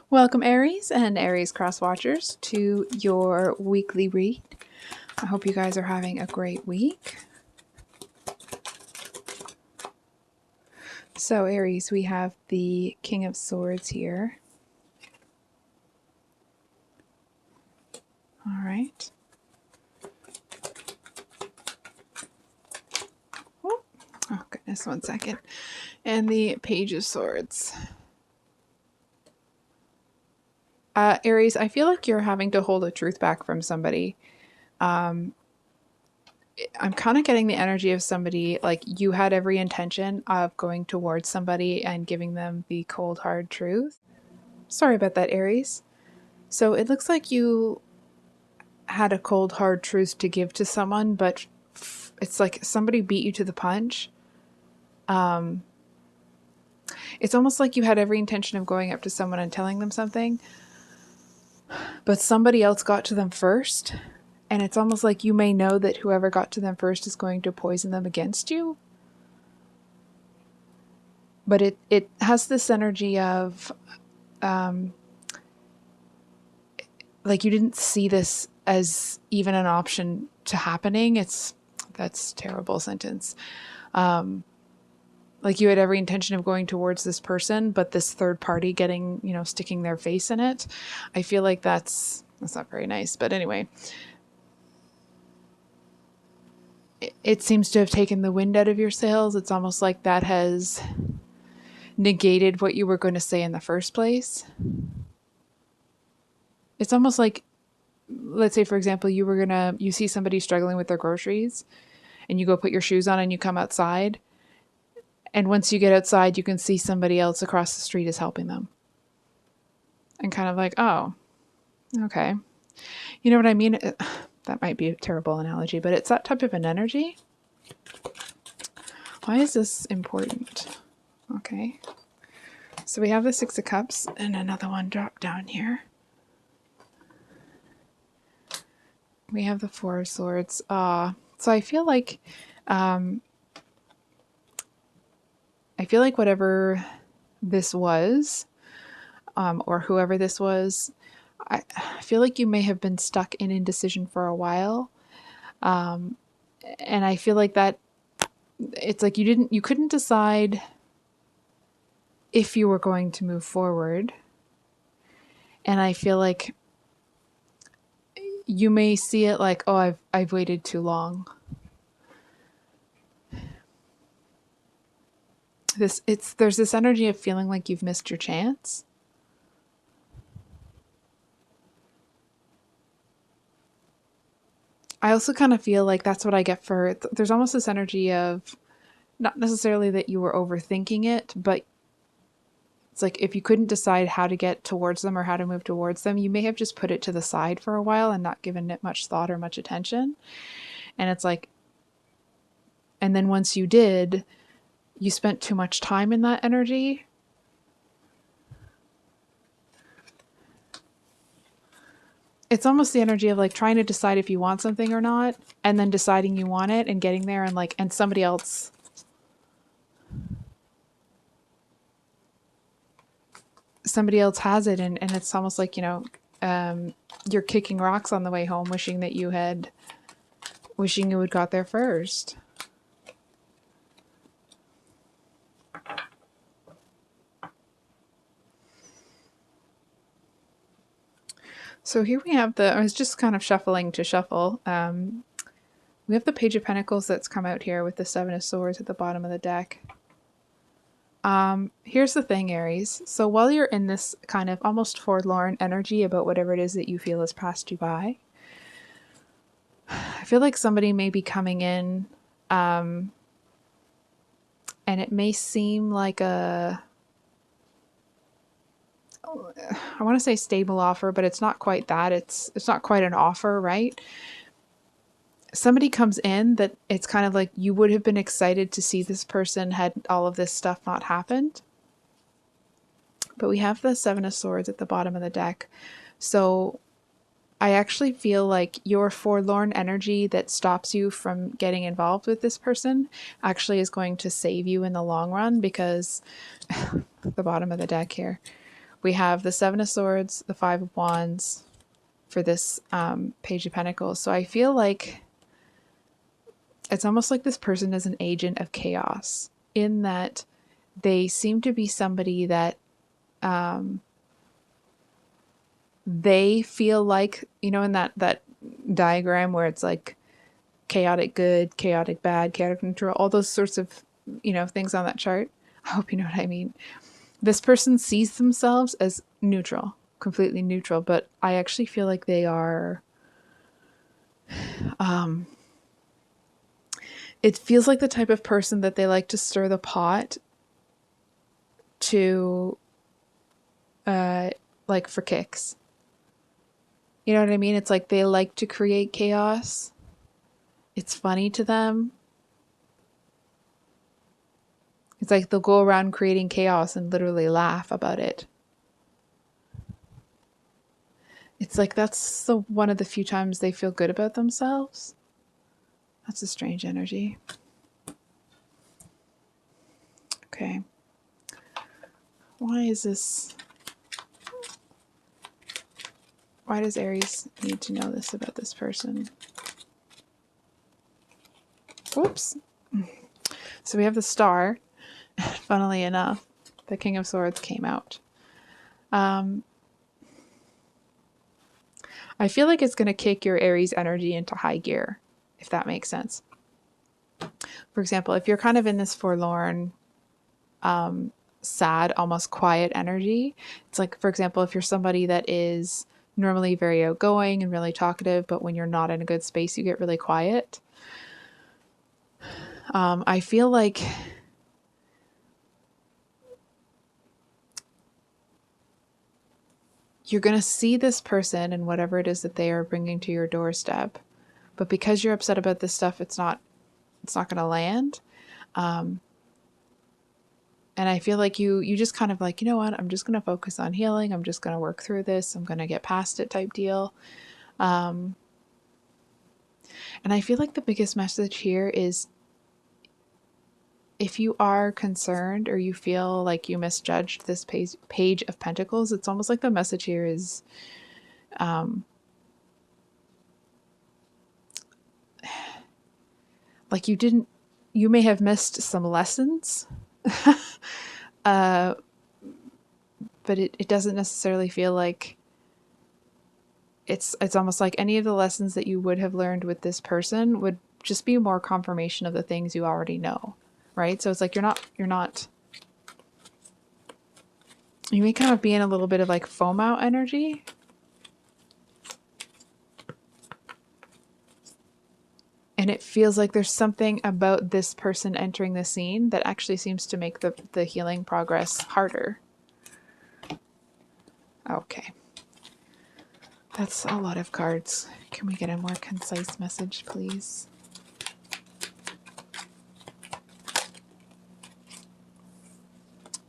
Welcome Aries and Aries cross watchers to your weekly read. I hope you guys are having a great week. So Aries, we have the King of Swords here. All right. Oh goodness, one second. And the Page of Swords. Aries, I feel like you're having to hold a truth back from somebody. I'm kind of getting the energy of somebody like you had every intention of going towards somebody and giving them the cold, hard truth. Sorry about that, Aries. So it looks like you had a cold, hard truth to give to someone, but it's like somebody beat you to the punch. It's almost like you had every intention of going up to someone and telling them something, but somebody else got to them first. And it's almost like you may know that whoever got to them first is going to poison them against you. But it has this energy of, like you didn't see this as even an option to happening. That's a terrible sentence. Like you had every intention of going towards this person, but this third party getting, sticking their face in it. I feel like that's not very nice. But anyway, it seems to have taken the wind out of your sails. It's almost like that has negated what you were going to say in the first place. It's almost like, let's say, for example, you see somebody struggling with their groceries and you go put your shoes on and you come outside. And once you get outside, you can see somebody else across the street is helping them. And kind of like, oh, okay. You know what I mean? That might be a terrible analogy, but it's that type of an energy. Why is this important? Okay. So we have the Six of Cups and another one drop down here. We have the Four of Swords. So I feel like whatever this was, or whoever this was, I feel like you may have been stuck in indecision for a while. And I feel like that it's like you couldn't decide if you were going to move forward. And I feel like you may see it like, oh, I've waited too long. There's this energy of feeling like you've missed your chance. I also kind of feel like that's what I get for it. There's almost this energy of not necessarily that you were overthinking it, but it's like if you couldn't decide how to get towards them or how to move towards them, you may have just put it to the side for a while and not given it much thought or much attention. And it's like, and then once you did, you spent too much time in that energy. It's almost the energy of like trying to decide if you want something or not, and then deciding you want it and getting there and somebody else has it. And it's almost like, you're kicking rocks on the way home, wishing you had got there first. So here we have I was just kind of shuffling to shuffle. We have the Page of Pentacles that's come out here with the Seven of Swords at the bottom of the deck. Here's the thing, Aries. So while you're in this kind of almost forlorn energy about whatever it is that you feel has passed you by, I feel like somebody may be coming in, and it may seem like I want to say stable offer, but it's not quite that. It's not quite an offer, right? Somebody comes in that it's kind of like you would have been excited to see this person had all of this stuff not happened. But we have the Seven of Swords at the bottom of the deck. So I actually feel like your forlorn energy that stops you from getting involved with this person actually is going to save you in the long run, because the bottom of the deck here, We have the Seven of Swords, the Five of Wands for this Page of Pentacles. So I feel like it's almost like this person is an agent of chaos, in that they seem to be somebody that they feel like, you know, in that diagram where it's like chaotic good, chaotic bad, chaotic neutral, all those sorts of, you know, things on that chart. I hope you know what I mean. This person sees themselves as neutral, completely neutral, but I actually feel like they are, it feels like the type of person that they like to stir the pot to, like for kicks. You know what I mean? It's like they like to create chaos. It's funny to them. It's like they'll go around creating chaos and literally laugh about it. It's like that's one of the few times they feel good about themselves. That's a strange energy. Okay. Why is this? Why does Aries need to know this about this person? Whoops. So we have the Star. Funnily enough, the King of Swords came out. I feel like it's going to kick your Aries energy into high gear, if that makes sense. For example, if you're kind of in this forlorn, sad, almost quiet energy, it's like, for example, if you're somebody that is normally very outgoing and really talkative, but when you're not in a good space, you get really quiet. I feel like you're going to see this person and whatever it is that they are bringing to your doorstep, but because you're upset about this stuff, it's not going to land. And I feel like you just kind of like, you know what, I'm just going to focus on healing. I'm just going to work through this. I'm going to get past it type deal. And I feel like the biggest message here is, if you are concerned or you feel like you misjudged this page of Pentacles, it's almost like the message here is, like you may have missed some lessons, but it doesn't necessarily feel like it's almost like any of the lessons that you would have learned with this person would just be more confirmation of the things you already know, right? So it's like you may kind of be in a little bit of like foam out energy. And it feels like there's something about this person entering the scene that actually seems to make the healing progress harder. Okay. That's a lot of cards. Can we get a more concise message, please?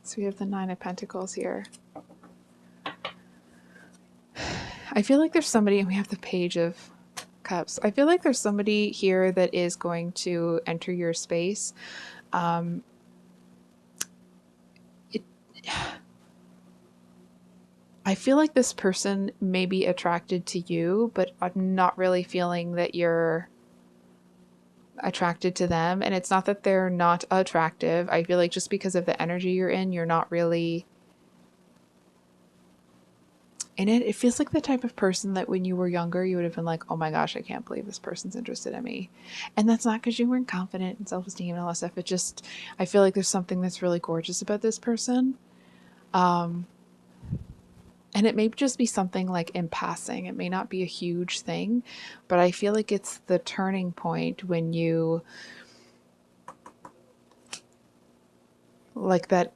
So we have the Nine of Pentacles here. I feel like there's somebody, and we have the Page of Cups. I feel like there's somebody here that is going to enter your space. I feel like this person may be attracted to you, but I'm not really feeling that you're attracted to them. And it's not that they're not attractive. I feel like just because of the energy you're in, you're not really in it. It feels like the type of person that when you were younger, you would have been like, oh my gosh, I can't believe this person's interested in me. And that's not because you weren't confident and self-esteem and all that stuff. It just, I feel like there's something that's really gorgeous about this person. And it may just be something like in passing. It may not be a huge thing, but I feel like it's the turning point when you, like that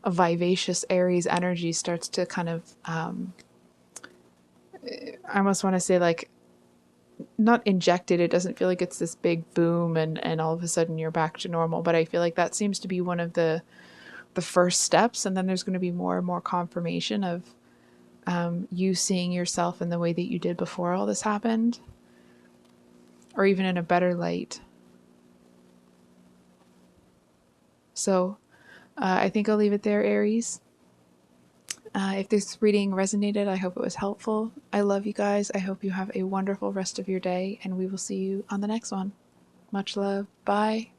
vivacious Aries energy starts to kind of, I almost want to say like, not injected. It doesn't feel like it's this big boom and all of a sudden you're back to normal. But I feel like that seems to be one of the first steps. And then there's going to be more and more confirmation of you seeing yourself in the way that you did before all this happened, or even in a better light. So I think I'll leave it there, Aries. If this reading resonated, I hope it was helpful. I love you guys. I hope you have a wonderful rest of your day, and we will see you on the next one. Much love. Bye.